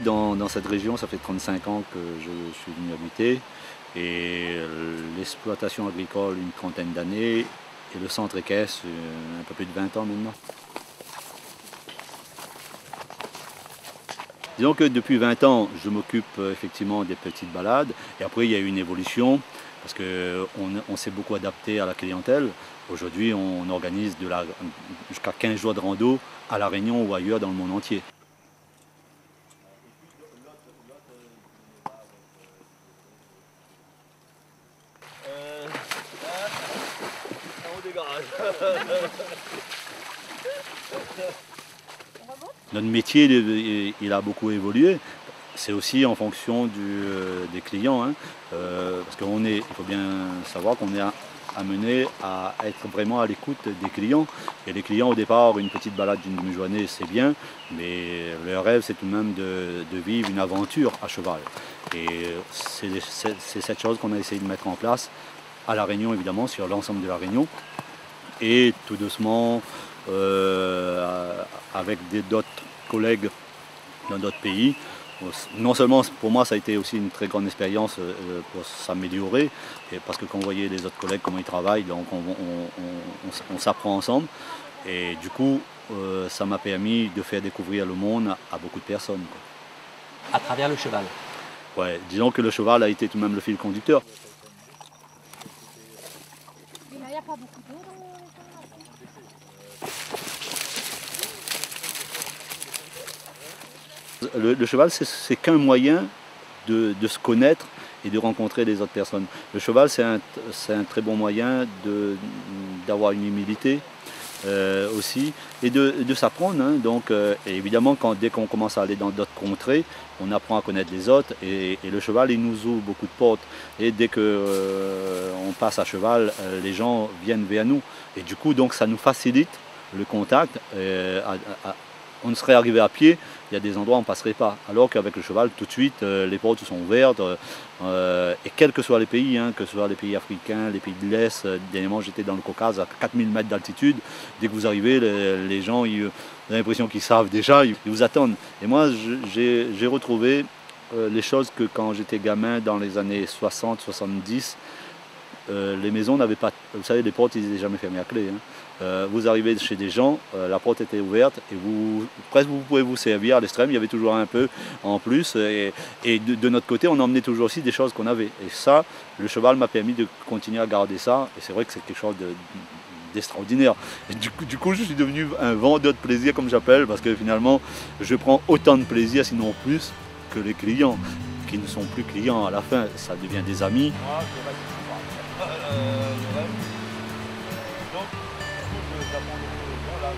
dans cette région, ça fait 35 ans que je suis venu habiter. Et l'exploitation agricole, une trentaine d'années. Et le centre équestre, un peu plus de 20 ans maintenant. Disons que depuis 20 ans, je m'occupe effectivement des petites balades. Et après, il y a eu une évolution, parce qu'on s'est beaucoup adapté à la clientèle. Aujourd'hui, on organise jusqu'à 15 jours de rando à La Réunion ou ailleurs dans le monde entier. Notre métier, il a beaucoup évolué. C'est aussi en fonction des clients, hein. Parce il faut bien savoir qu'on est amené à être vraiment à l'écoute des clients. Et les clients, au départ, une petite balade d'une demi-journée, c'est bien, mais leur rêve, c'est tout de même de vivre une aventure à cheval. Et c'est cette chose qu'on a essayé de mettre en place à La Réunion, évidemment, sur l'ensemble de La Réunion. Et tout doucement, avec d'autres collègues dans d'autres pays. Non seulement pour moi ça a été aussi une très grande expérience pour s'améliorer, parce que quand on voyait les autres collègues comment ils travaillent, donc on s'apprend ensemble. Et du coup, ça m'a permis de faire découvrir le monde à beaucoup de personnes, quoi. À travers le cheval. Ouais, disons que le cheval a été tout de même le fil conducteur. Mais là, il n'y a pas beaucoup d'eau dans Le cheval, c'est qu'un moyen de se connaître et de rencontrer les autres personnes. Le cheval, c'est un très bon moyen d'avoir une humilité aussi et de s'apprendre, hein. Donc, et évidemment, dès qu'on commence à aller dans d'autres contrées, on apprend à connaître les autres et le cheval, il nous ouvre beaucoup de portes. Et dès qu'on passe à cheval, les gens viennent vers nous. Et du coup, donc, ça nous facilite le contact. On serait arrivé à pied, il y a des endroits où on ne passerait pas. Alors qu'avec le cheval, tout de suite, les portes sont ouvertes. Et quels que soient les pays, hein, que ce soit les pays africains, les pays de l'Est, dernièrement j'étais dans le Caucase à 4000 mètres d'altitude. Dès que vous arrivez, les gens, vous avez l'impression qu'ils savent déjà, ils vous attendent. Et moi, j'ai retrouvé les choses que quand j'étais gamin dans les années 60-70, les maisons n'avaient pas, vous savez, les portes, ils n'étaient jamais fermées à clé, hein. Vous arrivez chez des gens, la porte était ouverte et presque vous pouvez vous servir à l'extrême, il y avait toujours un peu en plus. Et de notre côté, on emmenait toujours aussi des choses qu'on avait. Et ça, le cheval m'a permis de continuer à garder ça. Et c'est vrai que c'est quelque chose d'extraordinaire. Et du coup, je suis devenu un vendeur de plaisir, comme j'appelle, parce que finalement, je prends autant de plaisir, sinon plus, que les clients, qui ne sont plus clients à la fin. Ça devient des amis. Donc, du coup, je t'apprends là.